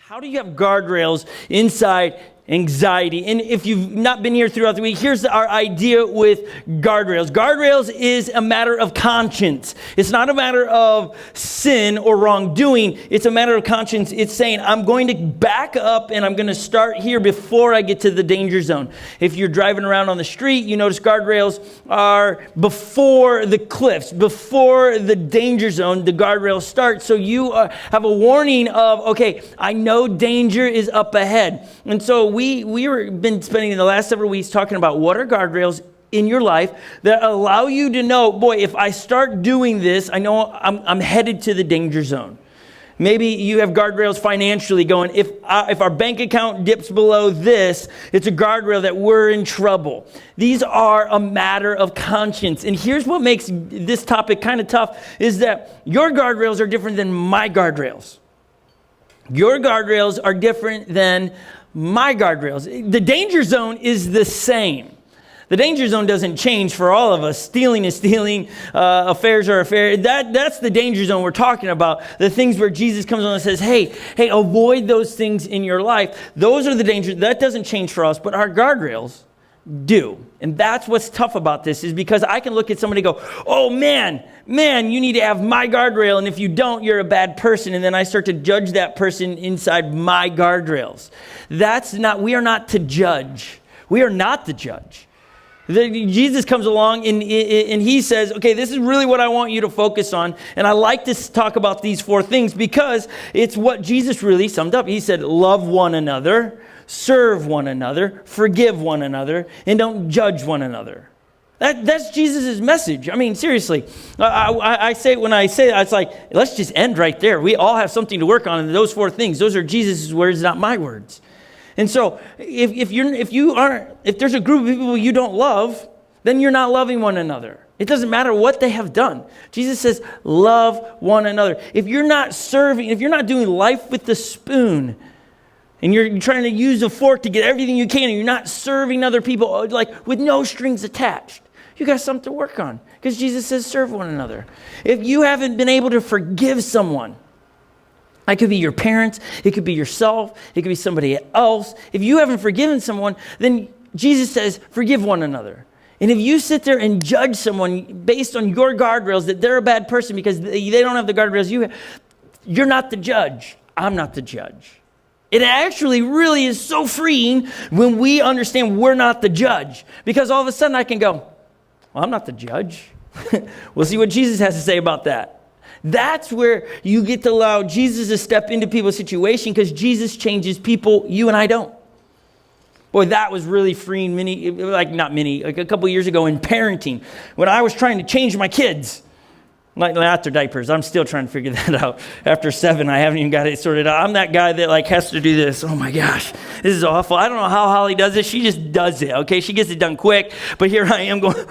How do you have guardrails inside anxiety? And if you've not been here throughout the week, here's our idea with guardrails. Guardrails is a matter of conscience. It's not a matter of sin or wrongdoing. It's a matter of conscience. It's saying, I'm going to back up and I'm going to start here before I get to the danger zone. If you're driving around on the street, you notice guardrails are before the cliffs, before the danger zone, the guardrails start. So you have a warning of, okay, I know danger is up ahead. And so we've been spending the last several weeks talking about what are guardrails in your life that allow you to know, boy, if I start doing this, I know I'm headed to the danger zone. Maybe you have guardrails financially going, if our bank account dips below this, it's a guardrail that we're in trouble. These are a matter of conscience. And here's what makes this topic kind of tough, is that your guardrails are different than my guardrails. Your guardrails are different than my guardrails. The danger zone is the same. The danger zone doesn't change for all of us. Stealing is stealing. Affairs are affairs. That's the danger zone we're talking about. The things where Jesus comes on and says, hey, avoid those things in your life. Those are the dangers. That doesn't change for us, but our guardrails do. And that's what's tough about this, is because I can look at somebody and go, oh man, you need to have my guardrail, and if you don't, you're a bad person. And then I start to judge that person inside my guardrails. We are not to judge. We are not to judge. Jesus comes along and he says, okay, this is really what I want you to focus on. And I like to talk about these four things because it's what Jesus really summed up. He said, love one another, serve one another, forgive one another, and don't judge one another. That's Jesus' message. I mean, seriously, I say, when I say that, it's like, let's just end right there. We all have something to work on, and those four things, those are Jesus' words, not my words. And so if there's a group of people you don't love, then you're not loving one another. It doesn't matter what they have done. Jesus says, love one another. If you're not serving, if you're not doing life with the spoon, and you're trying to use a fork to get everything you can, and you're not serving other people like with no strings attached, you got something to work on, because Jesus says serve one another. If you haven't been able to forgive someone, it could be your parents, it could be yourself, it could be somebody else. If you haven't forgiven someone, then Jesus says forgive one another. And if you sit there and judge someone based on your guardrails that they're a bad person because they don't have the guardrails you have, you're not the judge. I'm not the judge. It actually really is so freeing when we understand we're not the judge. Because all of a sudden I can go, well, I'm not the judge. We'll see what Jesus has to say about that. That's where you get to allow Jesus to step into people's situation, because Jesus changes people, you and I don't. Boy, that was really freeing a couple years ago in parenting, when I was trying to change my kids. Not their diapers. I'm still trying to figure that out. After 7, I haven't even got it sorted out. I'm that guy that has to do this. Oh my gosh, this is awful. I don't know how Holly does it. She just does it, okay? She gets it done quick. But here I am going,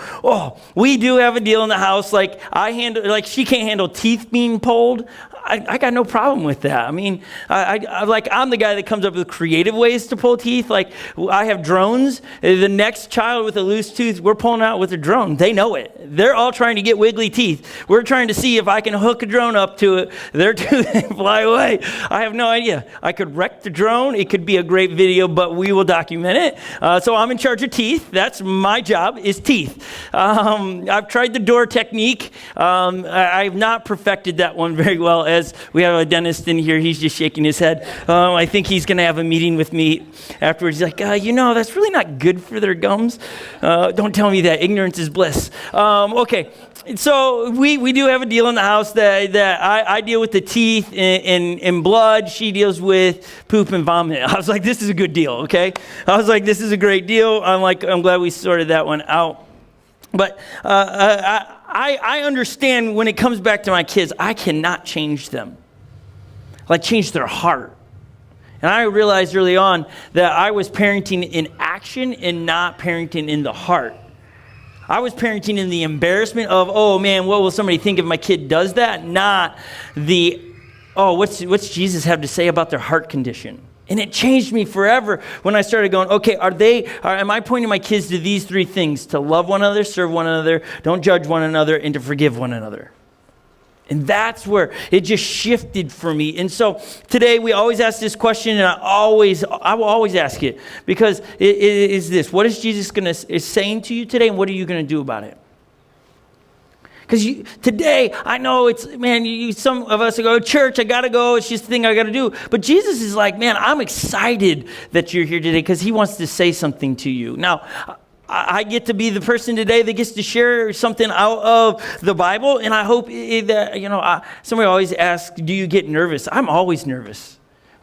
we do have a deal in the house. She can't handle teeth being pulled. I got no problem with that. I mean, I'm the guy that comes up with creative ways to pull teeth. Like, I have drones. The next child with a loose tooth, we're pulling out with a drone. They know it. They're all trying to get wiggly teeth. We're trying to see if I can hook a drone up to it, their tooth, and fly away. I have no idea. I could wreck the drone. It could be a great video, but we will document it. So I'm in charge of teeth. That's my job, is teeth. I've tried the door technique. I've not perfected that one very well. As we have a dentist in here, he's just shaking his head. I think he's going to have a meeting with me afterwards. He's like, that's really not good for their gums. Don't tell me that. Ignorance is bliss. Okay, so we do have a deal in the house that I deal with the teeth and blood. She deals with poop and vomit. I was like, this is a good deal, okay? I was like, this is a great deal. I'm glad we sorted that one out. But I understand when it comes back to my kids, I cannot change them. Change their heart. And I realized early on that I was parenting in action and not parenting in the heart. I was parenting in the embarrassment of, oh man, what will somebody think if my kid does that? Not what's Jesus have to say about their heart condition? And it changed me forever when I started going, okay, am I pointing my kids to these 3 things? To love one another, serve one another, don't judge one another, and to forgive one another. And that's where it just shifted for me. And so today we always ask this question, and I will always ask it, because it is this: what is Jesus is saying to you today, and what are you going to do about it? Because today, I know it's, man, some of us go, church, I got to go. It's just the thing I got to do. But Jesus is like, man, I'm excited that you're here today because he wants to say something to you. Now, I get to be the person today that gets to share something out of the Bible. And I hope that, somebody always asks, do you get nervous? I'm always nervous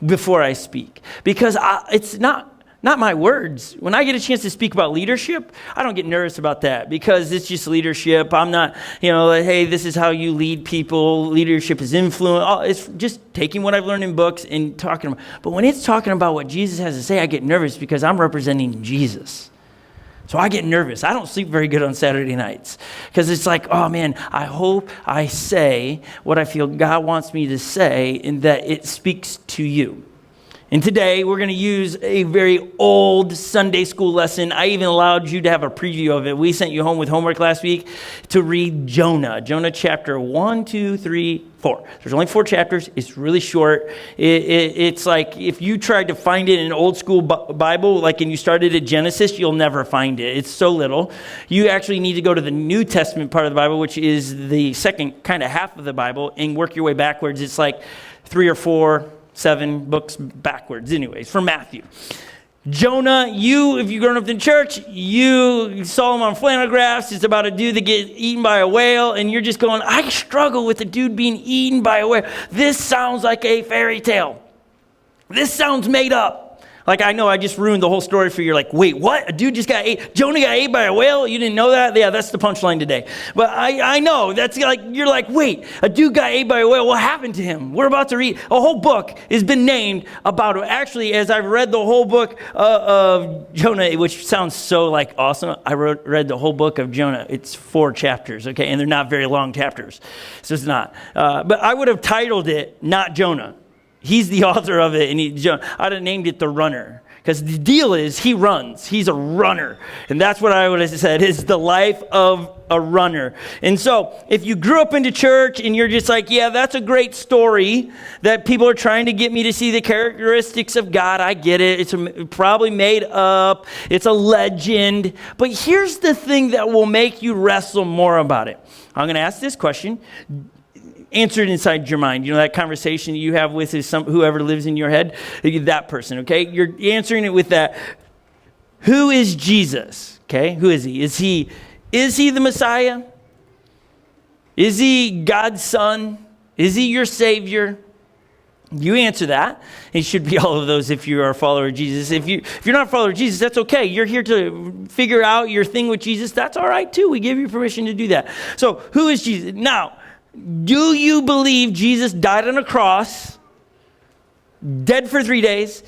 before I speak because it's not my words. When I get a chance to speak about leadership, I don't get nervous about that because it's just leadership. I'm not, like, hey, this is how you lead people. Leadership is influence. It's just taking what I've learned in books and talking about. But when it's talking about what Jesus has to say, I get nervous because I'm representing Jesus. So I get nervous. I don't sleep very good on Saturday nights because it's like, oh man, I hope I say what I feel God wants me to say and that it speaks to you. And today, we're going to use a very old Sunday school lesson. I even allowed you to have a preview of it. We sent you home with homework last week to read Jonah. Jonah chapter 1, 2, 3, 4. There's only 4 chapters. It's really short. It's like if you tried to find it in an old school Bible, and you started at Genesis, you'll never find it. It's so little. You actually need to go to the New Testament part of the Bible, which is the second kind of half of the Bible, and work your way backwards. It's like 3 or 4, 7 books backwards, anyways, from Matthew. Jonah, if you're growing up in church, you saw him on flannel graphs. It's about a dude that gets eaten by a whale, and you're just going, I struggle with a dude being eaten by a whale. This sounds like a fairy tale. This sounds made up. I know I just ruined the whole story for you. You're like, wait, what? A dude just got ate? Jonah got ate by a whale? You didn't know that? Yeah, that's the punchline today. But I know. That's you're like, wait, a dude got ate by a whale. What happened to him? We're about to read. A whole book has been named about it. Actually, as I've read the whole book of Jonah, which sounds so awesome, I read the whole book of Jonah. It's 4 chapters, okay? And they're not very long chapters. So it's not. But I would have titled it, Not Jonah. He's the author of it, and I'd have named it The Runner. Because the deal is, he runs. He's a runner. And that's what I would have said, is the life of a runner. And so, if you grew up into church, and you're just like, yeah, that's a great story, that people are trying to get me to see the characteristics of God, I get it. It's probably made up. It's a legend. But here's the thing that will make you wrestle more about it. I'm going to ask this question. Answer it inside your mind. That conversation you have with whoever lives in your head, that person, okay? You're answering it with that. Who is Jesus? Okay? Who is he? Is he the Messiah? Is he God's son? Is he your Savior? You answer that. It should be all of those if you are a follower of Jesus. If you're not a follower of Jesus, that's okay. You're here to figure out your thing with Jesus. That's all right too. We give you permission to do that. So, who is Jesus? Now, do you believe Jesus died on a cross, dead for 3 days,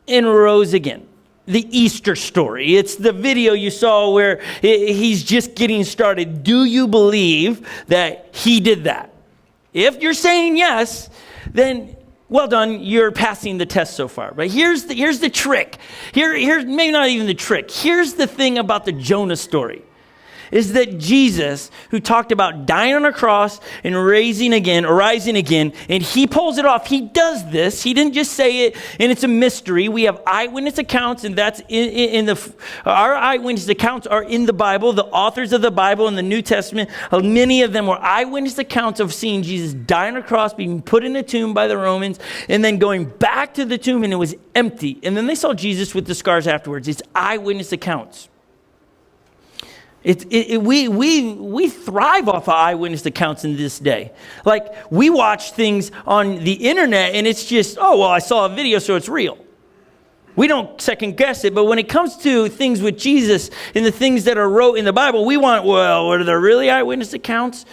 and rose again? The Easter story. It's the video you saw where he's just getting started. Do you believe that he did that? If you're saying yes, then well done, you're passing the test so far. But here's the trick. Here's maybe not even the trick. Here's the thing about the Jonah story. Is that Jesus, who talked about dying on a cross and rising again, and he pulls it off. He does this. He didn't just say it, and it's a mystery. We have eyewitness accounts, and that's our eyewitness accounts are in the Bible. The authors of the Bible in the New Testament, many of them were eyewitness accounts of seeing Jesus die on a cross, being put in a tomb by the Romans, and then going back to the tomb, and it was empty. And then they saw Jesus with the scars afterwards. It's eyewitness accounts. We thrive off of eyewitness accounts in this day. We watch things on the internet and it's just, oh, well, I saw a video, so it's real. We don't second guess it, but when it comes to things with Jesus and the things that are wrote in the Bible, we want, well, are there really eyewitness accounts?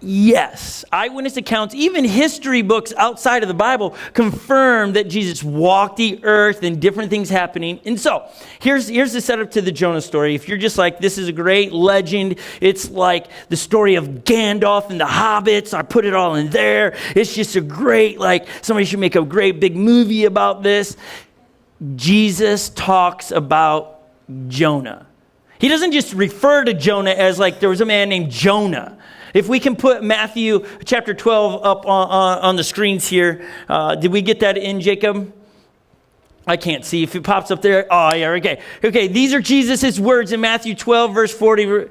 Yes, eyewitness accounts, even history books outside of the Bible confirm that Jesus walked the earth and different things happening. And so here's the setup to the Jonah story. If you're just like, this is a great legend, it's like the story of Gandalf and the hobbits, I put it all in there. It's just a great, somebody should make a great big movie about this. Jesus talks about Jonah. He doesn't just refer to Jonah as there was a man named Jonah. If we can put Matthew chapter 12 up on the screens here. Did we get that in, Jacob? I can't see if it pops up there. Oh, yeah, okay. Okay, these are Jesus' words in Matthew 12, verse 40.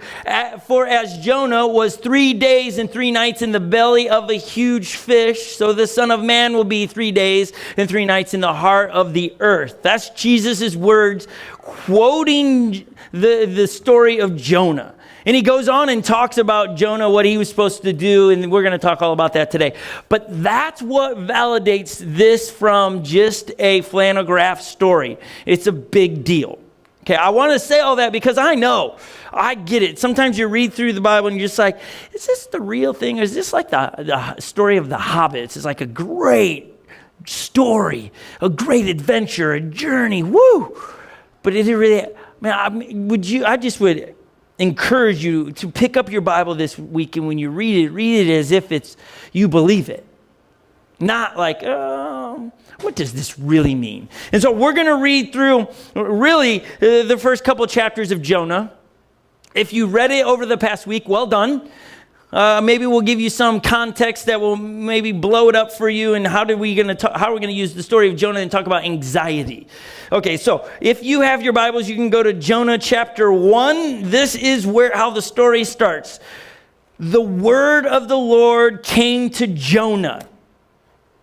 For as Jonah was 3 days and 3 nights in the belly of a huge fish, so the Son of Man will be 3 days and 3 nights in the heart of the earth. That's Jesus' words quoting the story of Jonah. And he goes on and talks about Jonah, what he was supposed to do, and we're going to talk all about that today. But that's what validates this from just a flannel graph story. It's a big deal. Okay, I want to say all that because I know, I get it. Sometimes you read through the Bible and you're just like, is this the real thing? Or is this like the story of the hobbits? It's like a great story, a great adventure, a journey. Woo! But it really, man, I just would encourage you to pick up your Bible this week, and when you read it as if you believe it. Not like, what does this really mean? And so we're going to read through really the first couple chapters of Jonah. If you read it over the past week, well done. Maybe we'll give you some context that will maybe blow it up for you. And how are we going to use the story of Jonah and talk about anxiety? Okay, so if you have your Bibles, you can go to Jonah chapter 1. This is how the story starts. The word of the Lord came to Jonah.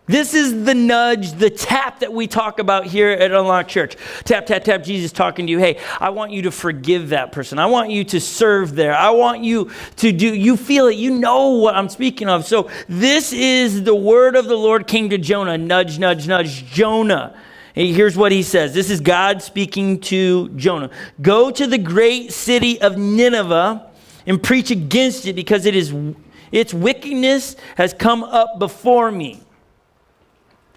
This is the nudge, the tap that we talk about here at Unlock Church. Tap, tap, tap, Jesus talking to you. Hey, I want you to forgive that person. I want you to serve there. I want you to you feel it. You know what I'm speaking of. So this is the word of the Lord came to Jonah. Nudge, nudge, nudge, Jonah. And here's what he says. This is God speaking to Jonah. Go to the great city of Nineveh and preach against it because its wickedness has come up before me.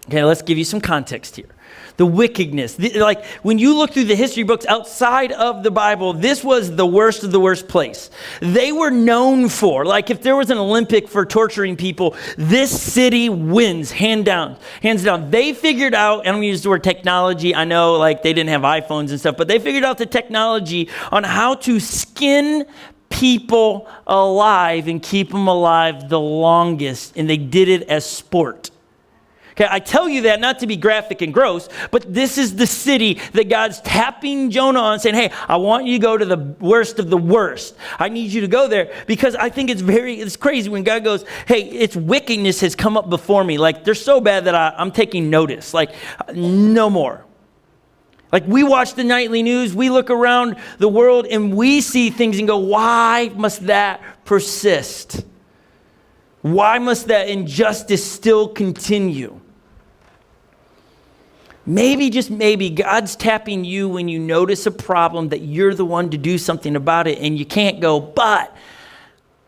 Okay, let's give you some context here. The wickedness. Like when you look through the history books outside of the Bible, this was the worst of the worst place. They were known for, like if there was an Olympic for torturing people, this city wins, hands down. They figured out, and I'm going to use the word technology. I know like they didn't have iPhones and stuff, but they figured out the technology on how to skin people alive and keep them alive the longest, and they did it as sport. Okay, I tell you that not to be graphic and gross, but this is the city that God's tapping Jonah on, saying, hey, I want you to go to the worst of the worst. I need you to go there because I think it's crazy when God goes, hey, its wickedness has come up before me. Like they're so bad that I'm taking notice. Like no more. Like we watch the nightly news, we look around the world and we see things and go, why must that persist? Why must that injustice still continue? Maybe, just maybe, God's tapping you when you notice a problem that you're the one to do something about it and you can't go, but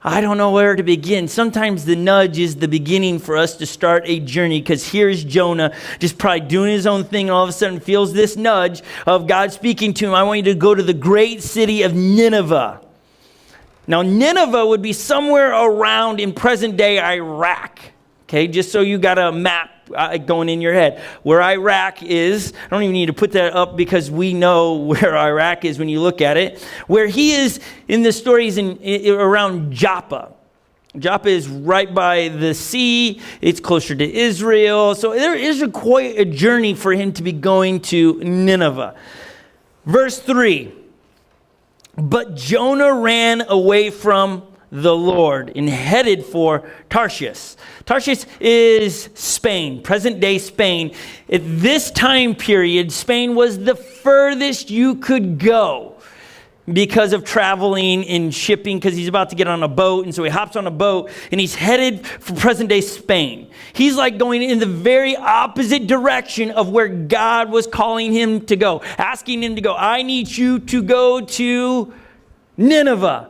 I don't know where to begin. Sometimes the nudge is the beginning for us to start a journey because here's Jonah just probably doing his own thing and all of a sudden feels this nudge of God speaking to him. I want you to go to the great city of Nineveh. Now, Nineveh would be somewhere around in present-day Iraq, okay? Just so you got a map going in your head. Where Iraq is, I don't even need to put that up because we know where Iraq is when you look at it. Where he is in the story is around Joppa. Joppa is right by the sea. It's closer to Israel. So there is quite a journey for him to be going to Nineveh. Verse 3. But Jonah ran away from the Lord and headed for Tarshish. Tarshish is Spain, present-day Spain. At this time period, Spain was the furthest you could go because of traveling and shipping, because he's about to get on a boat, and so he hops on a boat, and he's headed for present-day Spain. He's like going in the very opposite direction of where God was calling him to go, asking him to go, I need you to go to Nineveh.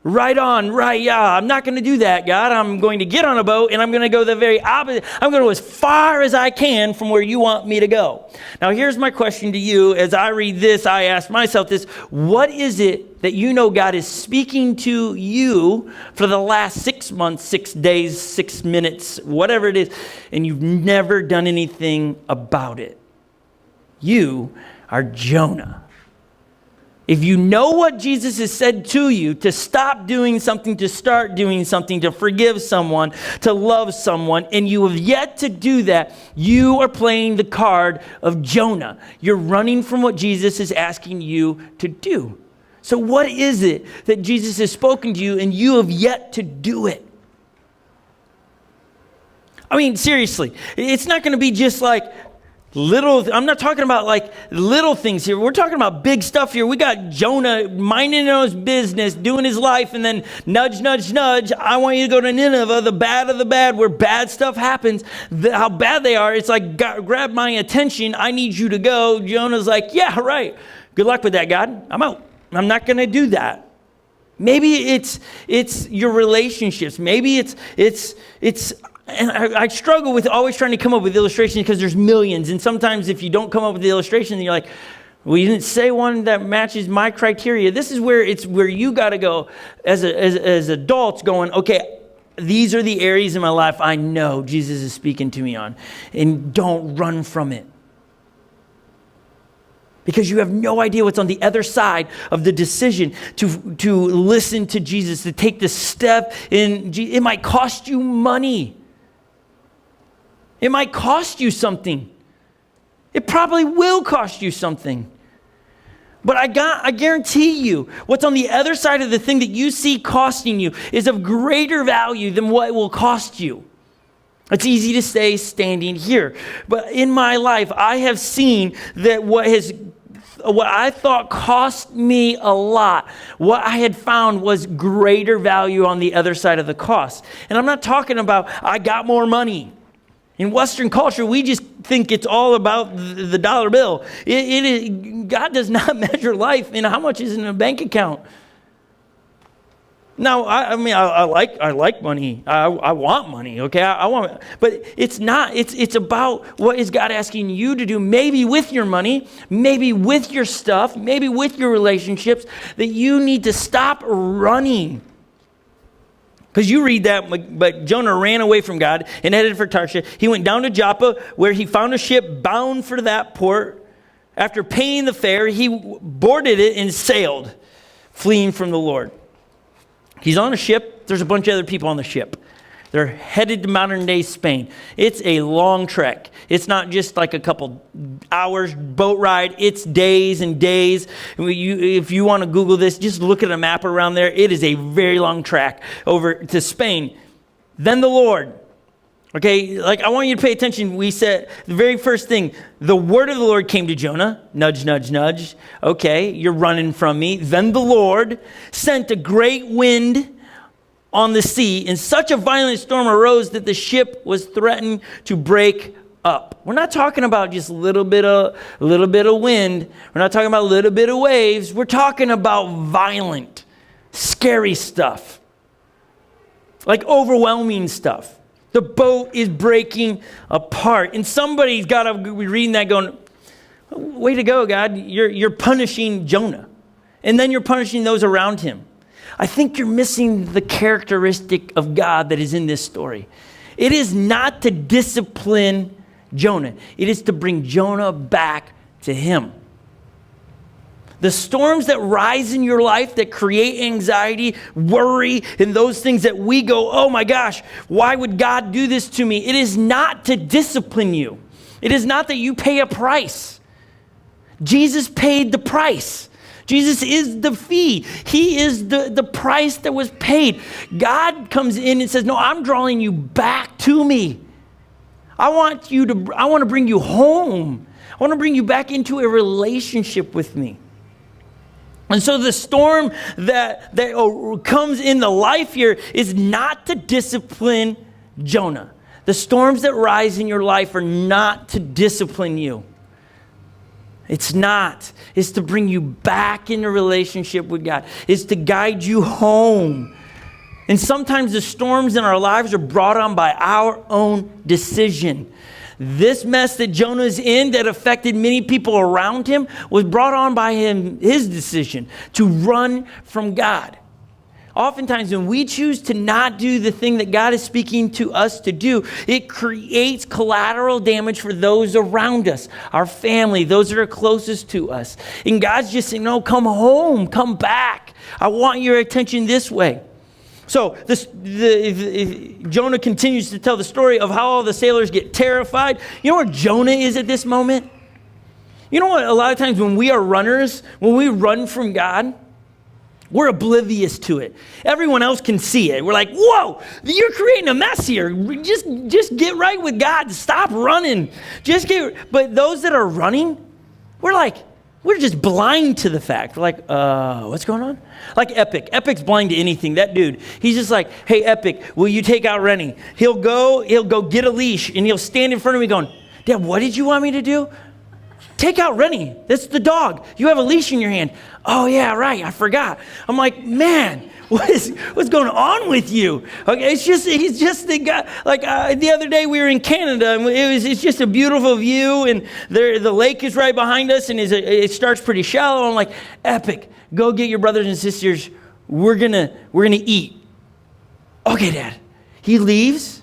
Right on, right, yeah, I'm not going to do that, God. I'm going to get on a boat, and I'm going to go the very opposite. I'm going to go as far as I can from where you want me to go. Now, here's my question to you. As I read this, I ask myself this. What is it that you know God is speaking to you for the last 6 months, 6 days, 6 minutes, whatever it is, and you've never done anything about it? You are Jonah. If you know what Jesus has said to you, to stop doing something, to start doing something, to forgive someone, to love someone, and you have yet to do that, you are playing the card of Jonah. You're running from what Jesus is asking you to do. So what is it that Jesus has spoken to you and you have yet to do it? I mean, seriously, it's not going to be just like I'm not talking about like little things here. We're talking about big stuff here. We got Jonah minding his business, doing his life, and then nudge, nudge, nudge. I want you to go to Nineveh, the bad of the bad, where bad stuff happens. How bad they are, it's like, grab my attention. I need you to go. Jonah's like, yeah, right. Good luck with that, God. I'm out. I'm not going to do that. Maybe it's your relationships. Maybe it's and I struggle with always trying to come up with illustrations because there's millions. And sometimes if you don't come up with the illustration, you're like, well, you didn't say one that matches my criteria. This is where you got to go as adults going, okay, these are the areas in my life I know Jesus is speaking to me on. And don't run from it. Because you have no idea what's on the other side of the decision to listen to Jesus, to take the step in. It might cost you money. It might cost you something. It probably will cost you something. But I guarantee you, what's on the other side of the thing that you see costing you is of greater value than what it will cost you. It's easy to say standing here. But in my life, I have seen that what I thought cost me a lot, what I had found was greater value on the other side of the cost. And I'm not talking about I got more money. In Western culture, we just think it's all about the dollar bill. God does not measure life in how much is in a bank account. Now, I mean, I like money. I want money, okay? I want, but it's not. It's about what is God asking you to do, maybe with your money, maybe with your stuff, maybe with your relationships, that you need to stop running. Because you read that, but Jonah ran away from God and headed for Tarshish. He went down to Joppa, where he found a ship bound for that port. After paying the fare, he boarded it and sailed, fleeing from the Lord. He's on a ship. There's a bunch of other people on the ship. They're headed to modern-day Spain. It's a long trek. It's not just like a couple hours boat ride. It's days and days. If you want to Google this, just look at a map around there. It is a very long trek over to Spain. Then the Lord. Okay, like I want you to pay attention. We said the very first thing, the word of the Lord came to Jonah. Nudge, nudge, nudge. Okay, you're running from me. Then the Lord sent a great wind on the sea, and such a violent storm arose that the ship was threatened to break up. We're not talking about just a little bit of wind. We're not talking about a little bit of waves. We're talking about violent, scary stuff, like overwhelming stuff. The boat is breaking apart, and somebody's got to be reading that going, way to go, God. You're punishing Jonah, and then you're punishing those around him. I think you're missing the characteristic of God that is in this story. It is not to discipline Jonah. It is to bring Jonah back to him. The storms that rise in your life that create anxiety, worry, and those things that we go, oh my gosh, why would God do this to me? It is not to discipline you. It is not that you pay a price. Jesus paid the price. Jesus is the fee. He is the price that was paid. God comes in and says, no, I'm drawing you back to me. I want to bring you home. I want to bring you back into a relationship with me. And so the storm that comes in the life here is not to discipline Jonah. The storms that rise in your life are not to discipline you. It's not. It's to bring you back in a relationship with God. It's to guide you home. And sometimes the storms in our lives are brought on by our own decision. This mess that Jonah's in that affected many people around him was brought on by his decision to run from God. oftentimes when we choose to not do the thing that God is speaking to us to do, it creates collateral damage for those around us, our family, those that are closest to us. And God's just saying, no, come home, come back. I want your attention this way. So Jonah continues to tell the story of how all the sailors get terrified. You know where Jonah is at this moment? You know what? A lot of times when we are runners, when we run from God, we're oblivious to it. Everyone else can see it. We're like, whoa, you're creating a mess here. Just get right with God. Stop running. But those that are running, we're just blind to the fact. We're like, what's going on? Like Epic. Epic's blind to anything. That dude, he's just like, hey, Epic, will you take out Rennie? He'll go get a leash, and he'll stand in front of me going, Dad, what did you want me to do? Take out Rennie. That's the dog. You have a leash in your hand. Oh, yeah, right. I forgot. I'm like, man, what's going on with you? Okay, he's just the guy. Like the other day we were in Canada, and it's just a beautiful view, and the lake is right behind us, and it starts pretty shallow. I'm like, Epic, go get your brothers and sisters. We're gonna eat. Okay, Dad. He leaves,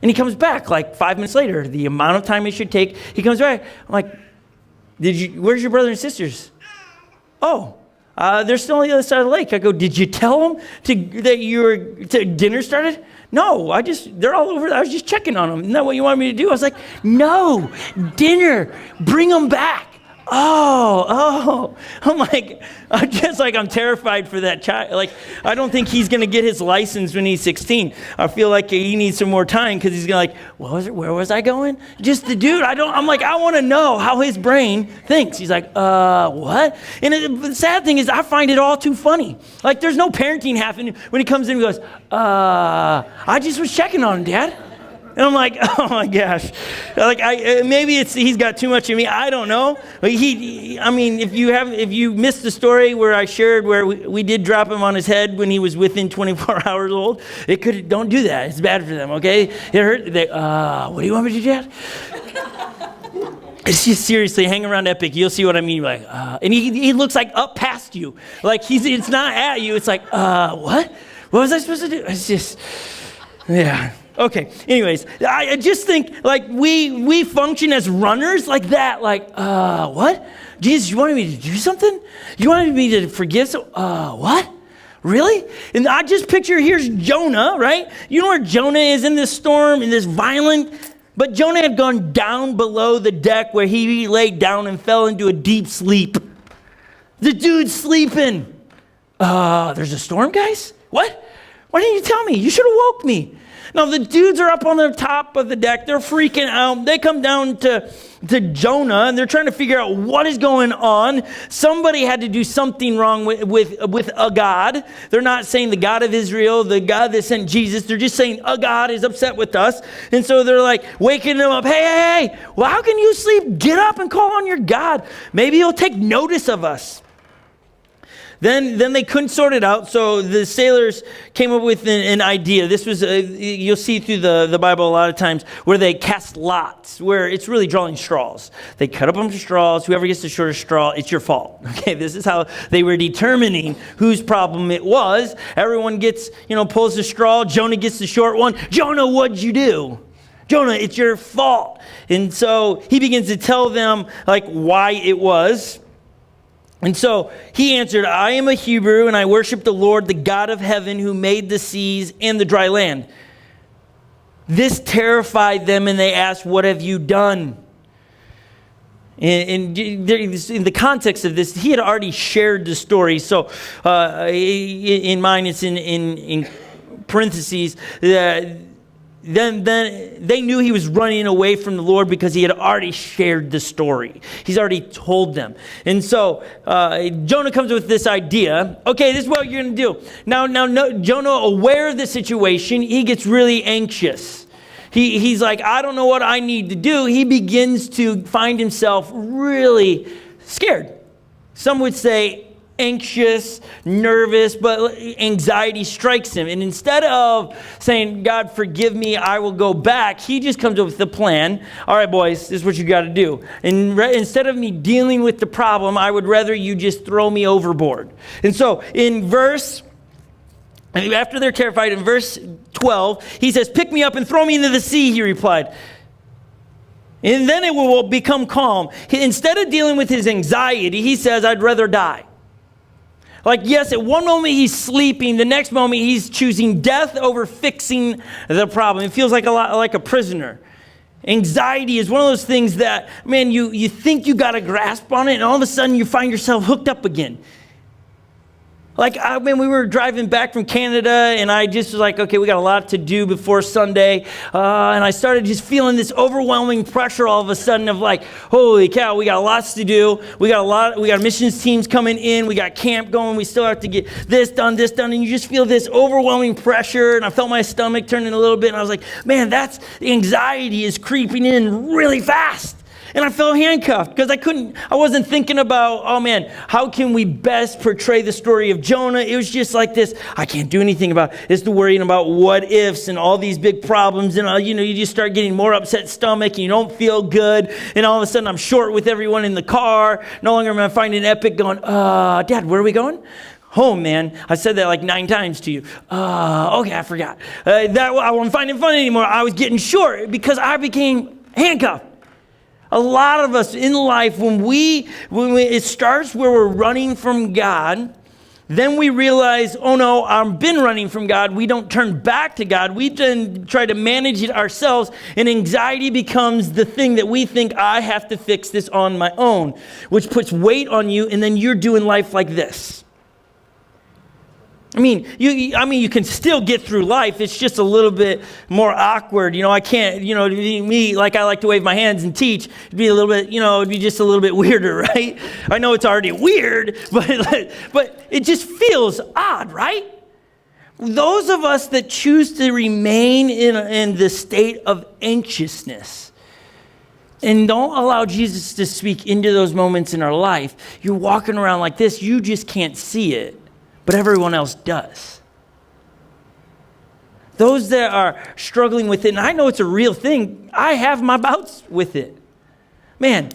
and he comes back like 5 minutes later. The amount of time it should take, he comes back. I'm like, where's your brothers and sisters? Oh, they're still on the other side of the lake. I go, did you tell them that dinner started? No, they're all over. I was just checking on them. Isn't that what you wanted me to do? I was like, no, dinner, bring them back. Oh, I'm terrified for that child. Like, I don't think he's going to get his license when he's 16. I feel like he needs some more time because he's going to where was I going? Just the dude. I'm like, I want to know how his brain thinks. He's like, what? And the sad thing is I find it all too funny. Like, there's no parenting happening when he comes in and goes, I just was checking on him, Dad. And I'm like, oh my gosh, like maybe he's got too much of me. I don't know. But if you missed the story where I shared where we did drop him on his head when he was within 24 hours old, don't do that. It's bad for them. Okay, it hurt. What do you want me to do, Dad? It's just seriously hang around Epic. You'll see what I mean. Like, and he looks like up past you. Like it's not at you. It's like, what? What was I supposed to do? It's just, yeah. Okay, anyways, I just think like we function as runners like that, like, what? Jesus, you wanted me to do something? You wanted me to forgive what? Really? And I just picture, here's Jonah, right? You know where Jonah is in this storm, in this violent, but Jonah had gone down below the deck where he laid down and fell into a deep sleep. The dude's sleeping. There's a storm, guys? What? Why didn't you tell me? You should have woke me. Now, the dudes are up on the top of the deck. They're freaking out. They come down to Jonah, and they're trying to figure out what is going on. Somebody had to do something wrong with a God. They're not saying the God of Israel, the God that sent Jesus. They're just saying a God is upset with us. And so they're like waking them up. Hey, well, how can you sleep? Get up and call on your God. Maybe he'll take notice of us. Then they couldn't sort it out, so the sailors came up with an idea. This was, you'll see through the Bible a lot of times, where they cast lots, where it's really drawing straws. They cut up a bunch of straws. Whoever gets the shortest straw, it's your fault. Okay, this is how they were determining whose problem it was. Everyone gets, pulls the straw. Jonah gets the short one. Jonah, what'd you do? Jonah, it's your fault. And so he begins to tell them, why it was. And so he answered, I am a Hebrew, and I worship the Lord, the God of heaven, who made the seas and the dry land. This terrified them, and they asked, what have you done? And in the context of this, he had already shared the story. So in mine, it's in parentheses. Then they knew he was running away from the Lord because he had already shared the story. He's already told them. And so Jonah comes with this idea. Okay, this is what you're going to do. Now, Jonah, aware of the situation, he gets really anxious. He's like, I don't know what I need to do. He begins to find himself really scared. Some would say anxious, nervous, but anxiety strikes him. And instead of saying, God, forgive me, I will go back, he just comes up with the plan. All right, boys, this is what you got to do. And instead of me dealing with the problem, I would rather you just throw me overboard. And so in verse And after they're terrified, in verse 12, he says, "Pick me up and throw me into the sea," he replied. "And then it will become calm." Instead of dealing with his anxiety, he says, "I'd rather die." Like, yes, at one moment he's sleeping, the next moment he's choosing death over fixing the problem. It feels like a lot like a prisoner. Anxiety is one of those things that, man, you think you got a grasp on it, and all of a sudden you find yourself hooked up again. Like, we were driving back from Canada, and I just was like, okay, we got a lot to do before Sunday. And I started just feeling this overwhelming pressure all of a sudden of like, holy cow, we got lots to do. We got missions teams coming in. We got camp going. We still have to get this done. And you just feel this overwhelming pressure. And I felt my stomach turning a little bit. And I was like, man, anxiety is creeping in really fast. And I felt handcuffed because I wasn't thinking about, oh man, how can we best portray the story of Jonah? It was just like this, I can't do anything about it. It's the worrying about what ifs and all these big problems. And, you just start getting more upset stomach and you don't feel good. And all of a sudden I'm short with everyone in the car. No longer am I finding epic going, Dad, where are we going? Home, man. I said that like 9 times to you. Okay, I forgot. I wasn't finding fun anymore. I was getting short because I became handcuffed. A lot of us in life, when it starts where we're running from God, then we realize, oh no, I've been running from God. We don't turn back to God. We then try to manage it ourselves, and anxiety becomes the thing that we think, I have to fix this on my own, which puts weight on you, and then you're doing life like this. You can still get through life. It's just a little bit more awkward. I can't, me, like I like to wave my hands and teach, it'd be a little bit, it'd be just a little bit weirder, right? I know it's already weird, but it just feels odd, right? Those of us that choose to remain in the state of anxiousness and don't allow Jesus to speak into those moments in our life, you're walking around like this, you just can't see it. But everyone else does. Those that are struggling with it, and I know it's a real thing, I have my bouts with it. Man,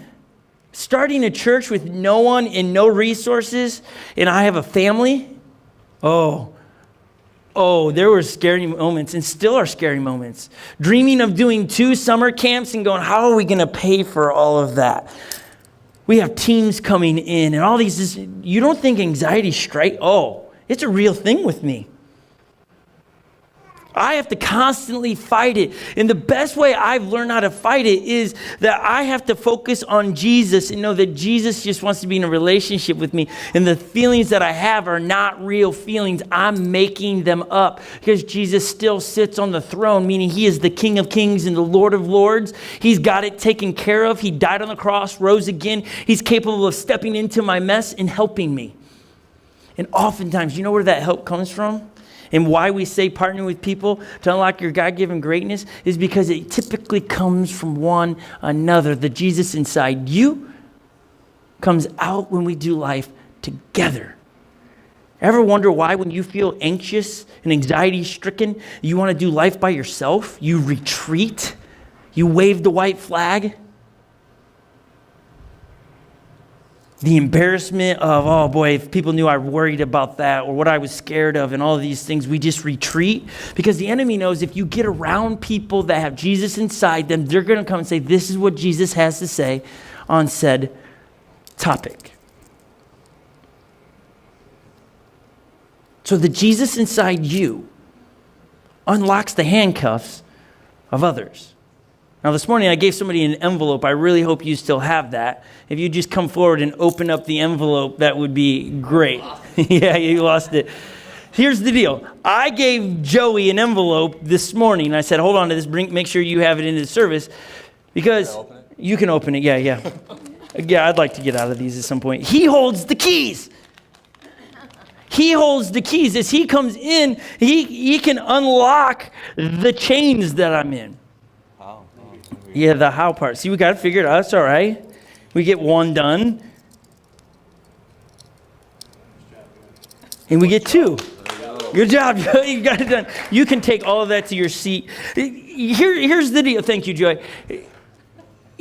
starting a church with no one and no resources, and I have a family, there were scary moments, and still are scary moments. Dreaming of doing 2 summer camps and going, how are we going to pay for all of that? We have teams coming in and all these. You don't think anxiety strike? It's a real thing with me. I have to constantly fight it. And the best way I've learned how to fight it is that I have to focus on Jesus and know that Jesus just wants to be in a relationship with me. And the feelings that I have are not real feelings. I'm making them up because Jesus still sits on the throne, meaning he is the King of Kings and the Lord of Lords. He's got it taken care of. He died on the cross, rose again. He's capable of stepping into my mess and helping me. And oftentimes, you know where that help comes from? And why we say partner with people to unlock your God-given greatness is because it typically comes from one another. The Jesus inside you comes out when we do life together. Ever wonder why when you feel anxious and anxiety-stricken, you want to do life by yourself? You retreat. You wave the white flag. The embarrassment of, oh boy, if people knew I worried about that or what I was scared of and all of these things, we just retreat because the enemy knows if you get around people that have Jesus inside them, they're going to come and say, this is what Jesus has to say on said topic. So the Jesus inside you unlocks the handcuffs of others. Now, this morning I gave somebody an envelope. I really hope you still have that. If you just come forward and open up the envelope, that would be great. Yeah, you lost it. Here's the deal. I gave Joey an envelope this morning. I said, hold on to this. Make sure you have it into the service because you can open it. Yeah. Yeah, I'd like to get out of these at some point. He holds the keys. He holds the keys. As he comes in, he can unlock the chains that I'm in. Yeah, the how part. See, we got it figured out. That's all right. We get one done. And we get 2. Good job, Joey. You got it done. You can take all of that to your seat. Here's the deal. Thank you, Joy.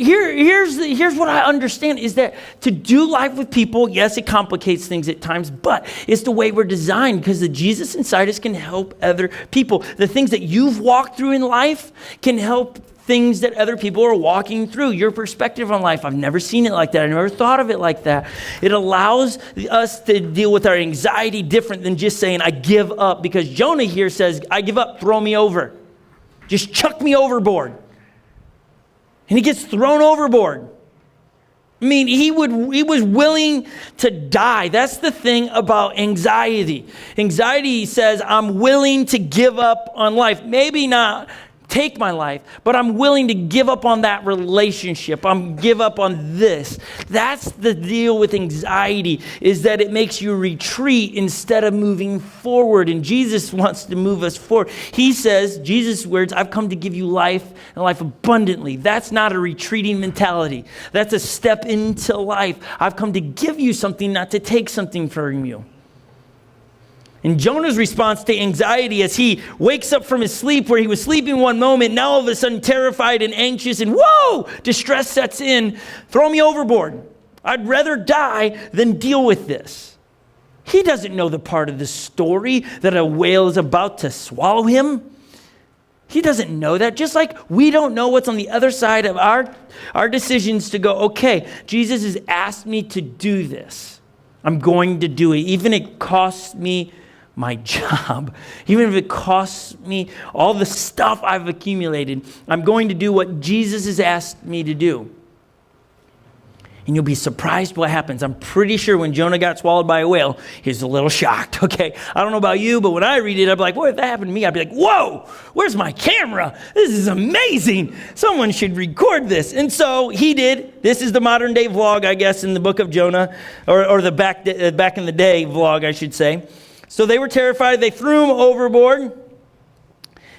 here's what I understand is that to do life with people, yes, it complicates things at times, but it's the way we're designed because the Jesus inside us can help other people. The things that you've walked through in life can help things that other people are walking through. Your perspective on life, I've never seen it like that. I never thought of it like that. It allows us to deal with our anxiety different than just saying, I give up. Because Jonah here says, I give up, throw me over. Just chuck me overboard. And he gets thrown overboard. I mean, he was willing to die. That's the thing about anxiety. Anxiety says, I'm willing to give up on life. Maybe not take my life, but I'm willing to give up on that relationship. I'm give up on this. That's the deal with anxiety, is that it makes you retreat instead of moving forward. And Jesus wants to move us forward. He says, Jesus' words, I've come to give you life and life abundantly. That's not a retreating mentality. That's a step into life. I've come to give you something, not to take something from you. And Jonah's response to anxiety as he wakes up from his sleep where he was sleeping one moment, now all of a sudden terrified and anxious and whoa, distress sets in, throw me overboard. I'd rather die than deal with this. He doesn't know the part of the story that a whale is about to swallow him. He doesn't know that, just like we don't know what's on the other side of our decisions to go, okay, Jesus has asked me to do this. I'm going to do it, even if it costs me my job, even if it costs me all the stuff I've accumulated, I'm going to do what Jesus has asked me to do. And you'll be surprised what happens. I'm pretty sure when Jonah got swallowed by a whale, he was a little shocked, okay? I don't know about you, but when I read it, I'd be like, what if that happened to me? I'd be like, whoa, where's my camera? This is amazing. Someone should record this. And so he did. This is the modern day vlog, I guess, in the book of Jonah, or the back in the day vlog, I should say. So they were terrified. They threw him overboard.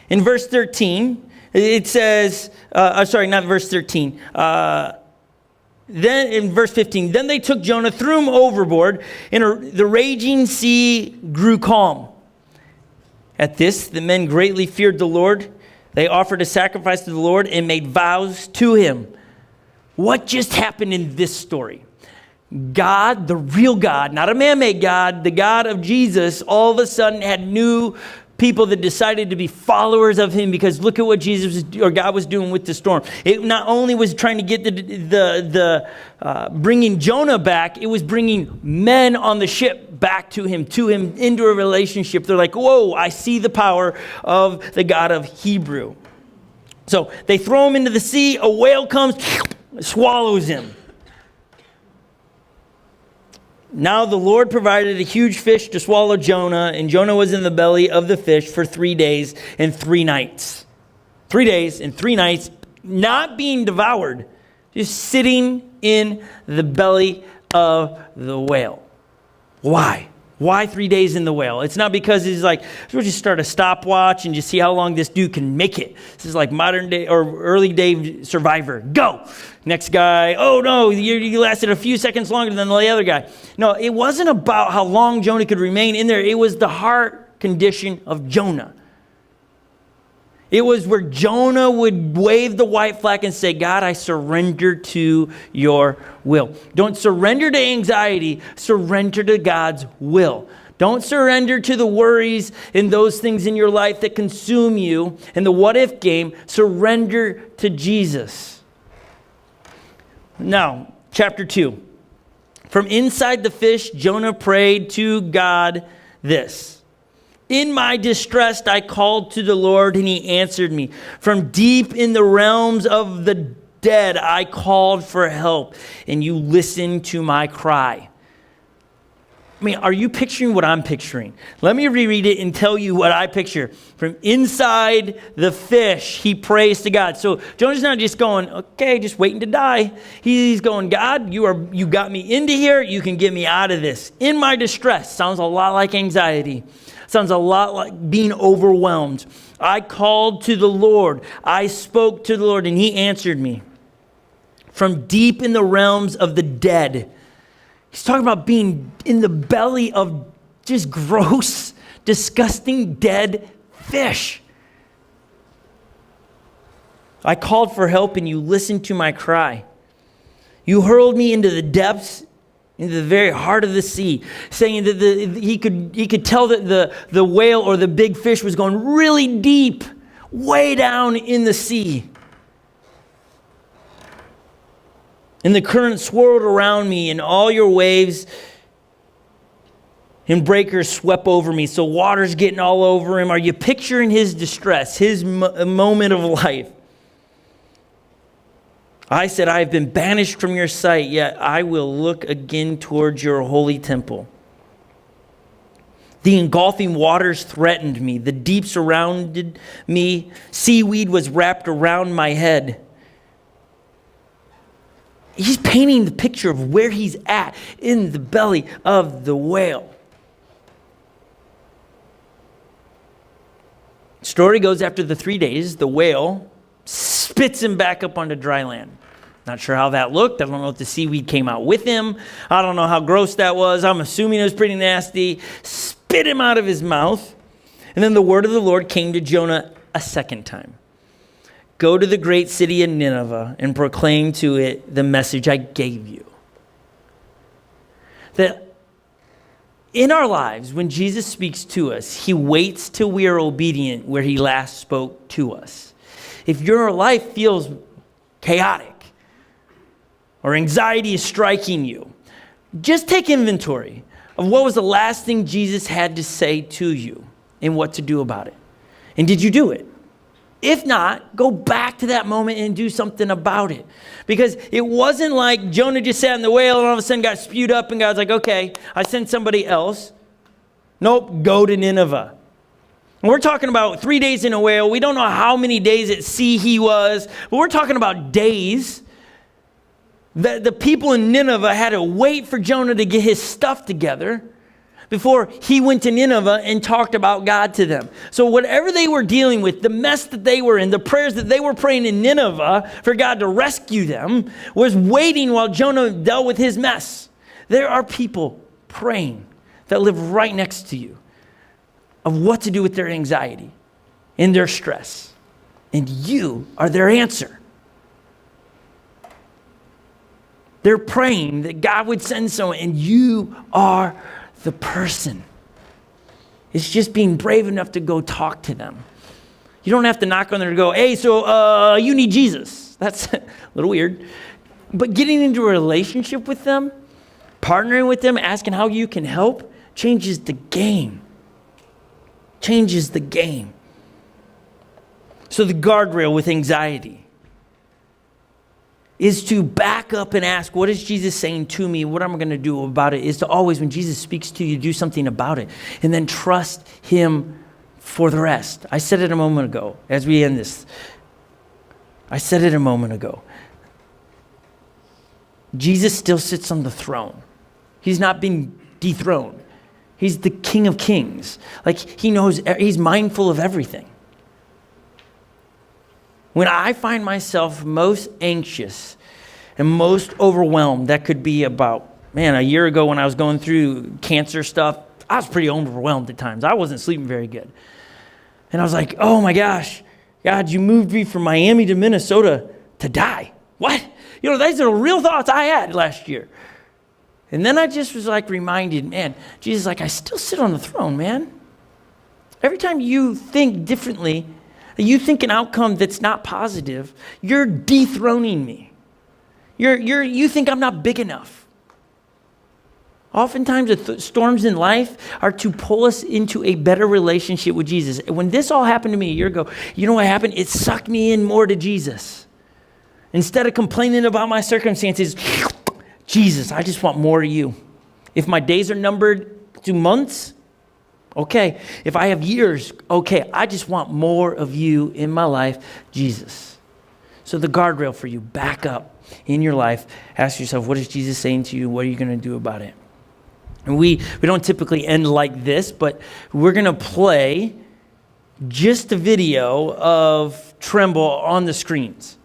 In verse 13, it says, not verse 13. Then in verse 15, then they took Jonah, threw him overboard, and the raging sea grew calm. At this, the men greatly feared the Lord. They offered a sacrifice to the Lord and made vows to him. What just happened in this story? God, the real God, not a man-made God, the God of Jesus, all of a sudden had new people that decided to be followers of him because look at what God was doing with the storm. It not only was trying to get bringing Jonah back, it was bringing men on the ship back to him into a relationship. They're like, whoa, I see the power of the God of Hebrew. So they throw him into the sea. A whale comes, swallows him. Now the Lord provided a huge fish to swallow Jonah, and Jonah was in the belly of the fish for 3 days and 3 nights. 3 days and 3 nights, not being devoured, just sitting in the belly of the whale. Why? Why 3 days in the whale? It's not because he's like, we'll just start a stopwatch and just see how long this dude can make it. This is like modern day or early day Survivor. Go! Next guy, oh no, you lasted a few seconds longer than the other guy. No, it wasn't about how long Jonah could remain in there. It was the heart condition of Jonah. It was where Jonah would wave the white flag and say, God, I surrender to your will. Don't surrender to anxiety, surrender to God's will. Don't surrender to the worries and those things in your life that consume you and the what if game. Surrender to Jesus. Now, chapter 2. From inside the fish, Jonah prayed to God this. In my distress, I called to the Lord, and he answered me. From deep in the realms of the dead, I called for help, and you listened to my cry. I mean, are you picturing what I'm picturing? Let me reread it and tell you what I picture. From inside the fish, he prays to God. So Jonah's not just going, okay, just waiting to die. He's going, God, you got me into here. You can get me out of this. In my distress, sounds a lot like anxiety. Sounds a lot like being overwhelmed. I called to the Lord. I spoke to the Lord, and he answered me. From deep in the realms of the dead. He's talking about being in the belly of just gross, disgusting, dead fish. I called for help and you listened to my cry. You hurled me into the depths, into the very heart of the sea, saying that he could tell that the whale or the big fish was going really deep, way down in the sea. And the current swirled around me, and all your waves and breakers swept over me. So water's getting all over him. Are you picturing his distress, his moment of life? I said, I have been banished from your sight, yet I will look again towards your holy temple. The engulfing waters threatened me. The deep surrounded me. Seaweed was wrapped around my head. He's painting the picture of where he's at in the belly of the whale. Story goes, after the 3 days, the whale spits him back up onto dry land. Not sure how that looked. I don't know if the seaweed came out with him. I don't know how gross that was. I'm assuming it was pretty nasty. Spit him out of his mouth. And then the word of the Lord came to Jonah a second time. Go to the great city of Nineveh and proclaim to it the message I gave you. That in our lives, when Jesus speaks to us, he waits till we are obedient where he last spoke to us. If your life feels chaotic or anxiety is striking you, just take inventory of what was the last thing Jesus had to say to you and what to do about it. And did you do it? If not, go back to that moment and do something about it. Because it wasn't like Jonah just sat in the whale and all of a sudden got spewed up and God's like, okay, I sent somebody else. Nope, go to Nineveh. And we're talking about 3 days in a whale. We don't know how many days at sea he was, but we're talking about days. The people in Nineveh had to wait for Jonah to get his stuff together before he went to Nineveh and talked about God to them. So whatever they were dealing with, the mess that they were in, the prayers that they were praying in Nineveh for God to rescue them, was waiting while Jonah dealt with his mess. There are people praying that live right next to you of what to do with their anxiety and their stress. And you are their answer. They're praying that God would send someone, and you are the person. It's just being brave enough to go talk to them. You don't have to knock on their door and go, hey, so you need Jesus. That's a little weird. But getting into a relationship with them, partnering with them, asking how you can help, changes the game. Changes the game. So the guardrail with anxiety is to back up and ask, what is Jesus saying to me? What am I going to do about it? Is to always, when Jesus speaks to you, do something about it. And then trust him for the rest. I said it a moment ago as we end this. Jesus still sits on the throne. He's not been dethroned. He's the King of Kings. Like, he knows, he's mindful of everything. When I find myself most anxious and most overwhelmed, that could be about, a year ago when I was going through cancer stuff, I was pretty overwhelmed at times. I wasn't sleeping very good. And I was like, oh my gosh, God, you moved me from Miami to Minnesota to die. What? These are real thoughts I had last year. And then I just was reminded, Jesus, I still sit on the throne, man. Every time you think differently, you think an outcome that's not positive, you're dethroning me. You think I'm not big enough. Oftentimes, the storms in life are to pull us into a better relationship with Jesus. When this all happened to me a year ago, you know what happened? It sucked me in more to Jesus. Instead of complaining about my circumstances, Jesus, I just want more of you. If my days are numbered to months, okay. If I have years, okay. I just want more of you in my life, Jesus. So the guardrail for you, back up in your life. Ask yourself, what is Jesus saying to you? What are you going to do about it? And we don't typically end like this, but we're going to play just a video of Tremble on the screens.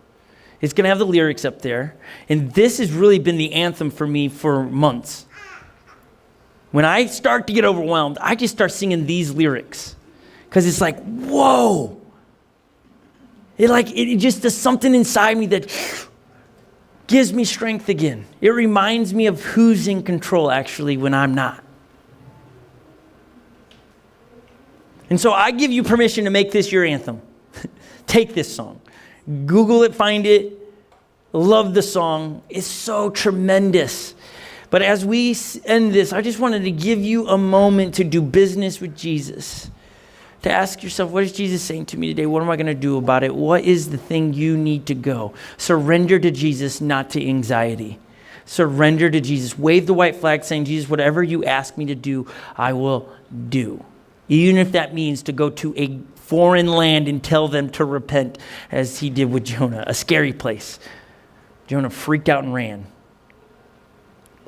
It's going to have the lyrics up there. And this has really been the anthem for me for months. When I start to get overwhelmed, I just start singing these lyrics. Because it's like, whoa. It just does something inside me that gives me strength again. It reminds me of who's in control actually when I'm not. And so I give you permission to make this your anthem. Take this song. Google it, find it. Love the song. It's so tremendous. But as we end this, I just wanted to give you a moment to do business with Jesus. To ask yourself, what is Jesus saying to me today? What am I going to do about it? What is the thing you need to go? Surrender to Jesus, not to anxiety. Surrender to Jesus. Wave the white flag saying, Jesus, whatever you ask me to do, I will do. Even if that means to go to a foreign land and tell them to repent, as he did with Jonah, a scary place. Jonah freaked out and ran.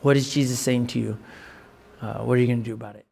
What is Jesus saying to you? What are you going to do about it?